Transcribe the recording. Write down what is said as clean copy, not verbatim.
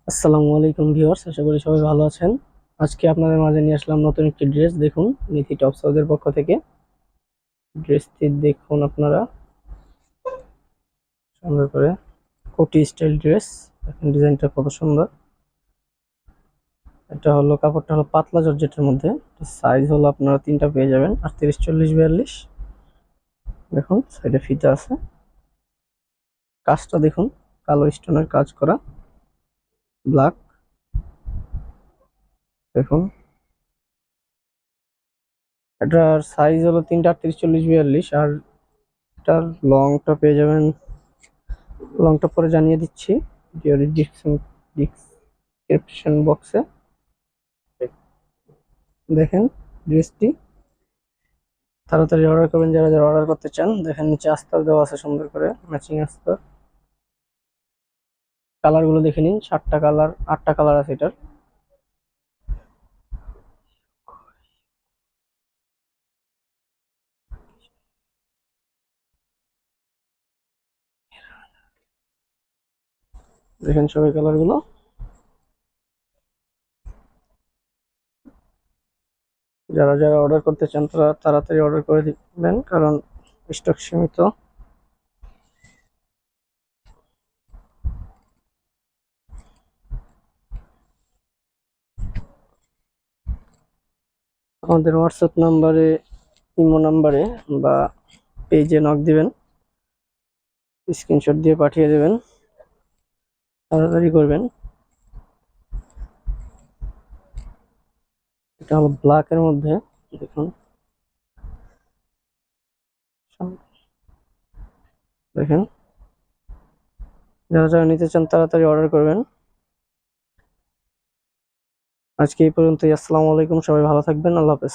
আসসালামু আলাইকুম ভিউয়ার্স, আশা করি সবাই ভালো আছেন। আজকে আপনাদের মাঝে নিয়ে আসলাম নতুন একটি ড্রেস। দেখুন, নিথি টপস হাউসের পক্ষ থেকে ড্রেসটি দেখুন আপনারা, সুন্দর করে কোটি স্টাইল ড্রেস। দেখুন ডিজাইনটা কত সুন্দর। এটা হলো, কাপড়টা হলো পাতলা জর্জেটের মধ্যে। সাইজ হলো আপনারা তিনটা পেয়ে যাবেন, 38, 40, 42। দেখুন সাইডে ফিতা আছে। কাজটা দেখুন, কালো স্টোনের কাজ করা, ব্ল্যাক। দেখুন এটার সাইজ হলো তিনটা, 38, 40, 42। আর এটার লংটা পেয়ে যাবেন, লংটা পরে জানিয়ে দিচ্ছি ভিডিওর ডিসক্রিপশন বক্সে। দেখেন ড্রেসটি তাড়াতাড়ি অর্ডার করবেন যারা যারা অর্ডার করতে চান। দেখেন নিচে আস্তর দেওয়া আছে সুন্দর করে, ম্যাচিং আস্তর। কালার গুলো দেখে নিন, 7টা কালার 8টা কালার আছে এটার। দেখেন সবাই কালার গুলো। যারা যারা অর্ডার করতে চান তারা তাড়াতাড়ি অর্ডার করে দিবেন, কারণ স্টক সীমিত। আমাদের হোয়াটসঅ্যাপ নাম্বারে, ইমো নাম্বারে বা পেজে নক দিবেন, স্ক্রিনশট দিয়ে পাঠিয়ে দেবেন। তাড়াতাড়ি করবেন। এটা হলো ব্ল্যাক এর মধ্যে। দেখুন, দেখেন যারা যারা নিতে চান তাড়াতাড়ি অর্ডার করবেন। আজকে এই পর্যন্তই। আসসালামু আলাইকুম, সবাই ভালো থাকবেন। আল্লাহ হাফেজ।